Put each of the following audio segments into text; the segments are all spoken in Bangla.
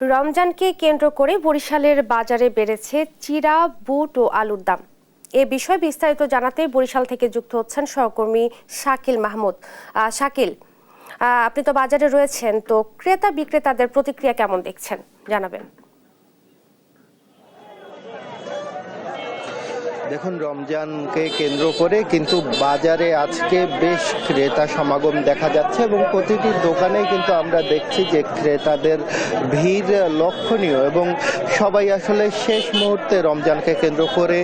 রমজানকে কেন্দ্র করে বরিশালের বাজারে বেড়েছে চিরা, বুট ও আলুর দাম। এ বিষয়ে বিস্তারিত জানাতে বরিশাল থেকে যুক্ত হচ্ছেন সহকর্মী শাকিল মাহমুদ। শাকিল, আপনি তো বাজারে রয়েছেন, তো ক্রেতা বিক্রেতাদের প্রতিক্রিয়া কেমন দেখছেন জানাবেন। দেখুন, রমজানকে কেন্দ্র করে কিন্তু বাজারে আজকে বেশ ক্রেতা সমাগম দেখা যাচ্ছে এবং প্রতিটি দোকানেই কিন্তু আমরা দেখছি যে ক্রেতাদের ভিড় লক্ষণীয় এবং সবাই আসলে শেষ মুহূর্তে রমজানকে কেন্দ্র করে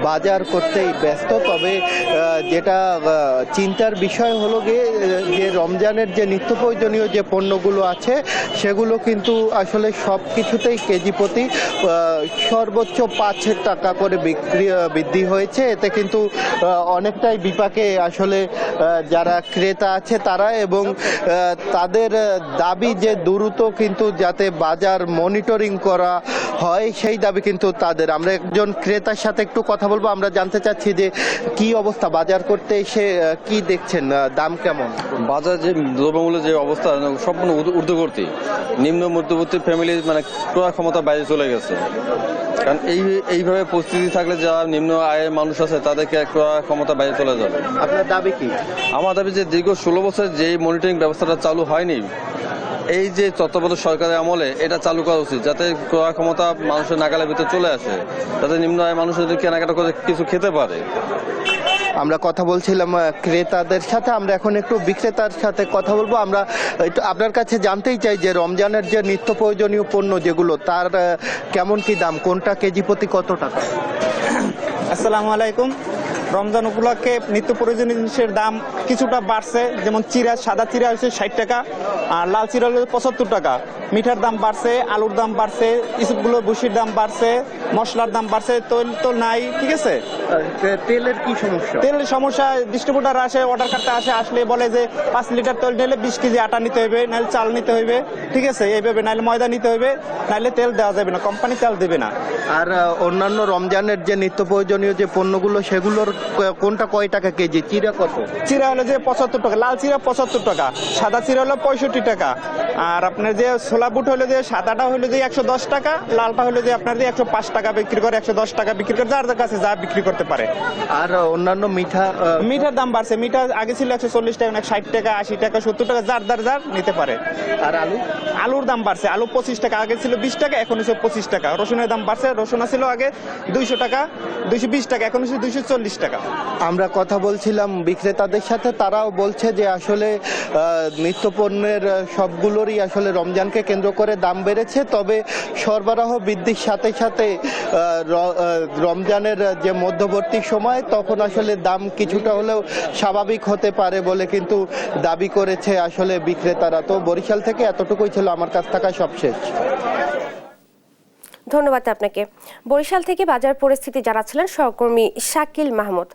বাজার করতেই ব্যস্ত। তবে যেটা চিন্তার বিষয় হলো গিয়ে যে রমজানের যে নিত্য প্রয়োজনীয় যে পণ্যগুলো আছে সেগুলো কিন্তু আসলে সব কিছুতেই কেজি প্রতি সর্বোচ্চ 5 টাকা করে বৃদ্ধি হয়েছে। এতে কিন্তু অনেকটাই বিপাকে আসলে যারা ক্রেতা আছে তারা, এবং তাদের দাবি যে দ্রুত কিন্তু যাতে বাজার মনিটরিং করা হয় সেই দাবি কিন্তু তাদের। আমরা একজন ক্রেতার সাথে একটু কথা বলবো। আমরা জানতে চাচ্ছি যে কি অবস্থা বাজার করতে এসে, কি দেখছেন, দাম কেমন? বাজার যে দ্রব্যমূল্যের যে অবস্থা সম্পূর্ণ ঊর্ধ্বগতি। নিম্ন মধ্যবর্তী ফ্যামিলি মানে ক্রয় ক্ষমতা বাইরে চলে গেছে। কারণ এইভাবে পরিস্থিতি থাকলে যারা নিম্ন আয়ের মানুষ আছে তাদেরকে ক্রয় ক্ষমতা বাইরে চলে যাবে। আপনার দাবি কি? আমার দাবি যে দীর্ঘ 16 বছর যে মনিটরিং ব্যবস্থাটা চালু হয়নি, এই যে তত্ত্বাবধায়ক সরকারের আমলে এটা চালু করা উচিত, যাতে ক্রয় ক্ষমতা মানুষের নাগালের ভিতরে চলে আসে, যাতে নিম্ন আয়ের মানুষ যদি কেনাকাটা করে কিছু খেতে পারে। আমরা কথা বলছিলাম ক্রেতাদের সাথে, আমরা এখন একটু বিক্রেতার সাথে কথা বলবো। আমরা একটু আপনার কাছে জানতেই চাই যে রমজানের যে নিত্য প্রয়োজনীয় পণ্য যেগুলো, তার কেমন কি দাম, কোনটা কেজি প্রতি কত টাকা? আসসালামু আলাইকুম। রমজান উপলক্ষে নিত্য প্রয়োজনীয় জিনিসের দাম কিছুটা বাড়ছে। যেমন চিরা, সাদা চিরা হচ্ছে 60 টাকা, আর লাল চিরা হচ্ছে 75 টাকা। মিঠার দাম বাড়ছে, আলুর দাম বাড়ছে, ইসবগুলো ভুসির দাম বাড়ছে, মশলার দাম বাড়ছে, তেল তো নাই। ঠিক আছে, তেলের কি সমস্যা? তেলের সমস্যা, ডিস্ট্রিবিউটার আসে, অর্ডার কার্ডটা আসলে বলে যে 5 লিটার তেল নিলে 20 কেজি আটা নিতে হবে, নাহলে চাল নিতে হবে। ঠিক আছে, এইভাবে নাহলে ময়দা নিতে হবে, নাহলে তেল দেওয়া যাবে না, কোম্পানি তেল দেবে না। আর অন্যান্য রমজানের যে নিত্য প্রয়োজনীয় যে পণ্যগুলো সেগুলোর কোনটা কয় টাকা কেজি? চিরা কত? চিরা হলো যে 75 টাকা, লাল চিরা 75 টাকা, সাদা চিরা হলো 65 টাকা। আর আপনার যে ছোলা বুট হলো যে সাদাটা হলো যে 110 টাকা, লালটা হলো যে আপনার যে 105 টাকা বিক্রি করে, 110 টাকা বিক্রি করে, যার কাছে যা বিক্রি করতে পারে। আর অন্যান্য মিঠার দাম বাড়ছে। মিঠা আগে ছিল 140 টাকা, 60 টাকা, 80 টাকা, 70 টাকা, যার নিতে পারে। আর আলুর দাম বাড়ছে। আলু 25 টাকা, আগে ছিল 20 টাকা, এখন হচ্ছে 25 টাকা। রসুনের দাম বাড়ছে। রসুন ছিল আগে 200 টাকা, 220 টাকা, এখন হচ্ছে 240 টাকা। আমরা কথা বলছিলাম বিক্রেতাদের সাথে, তারাও বলছে যে আসলে নিত্য পণ্যের সবগুলোরই আসলে রমজানকে কেন্দ্র করে দাম বেড়েছে। তবে সরবরাহ বৃদ্ধির সাথে সাথে রমজানের যে মধ্যবর্তী সময়, তখন আসলে দাম কিছুটা হলেও স্বাভাবিক হতে পারে বলে কিন্তু দাবি করেছে আসলে বিক্রেতারা। তো বরিশাল থেকে এতটুকুই ছিল আমার কাছ থেকে সবশেষ। ধন্যবাদ আপনাকে। বরিশাল থেকে বাজার পরিস্থিতি জানাচ্ছিলেন সহকর্মী শাকিল মাহমুদ।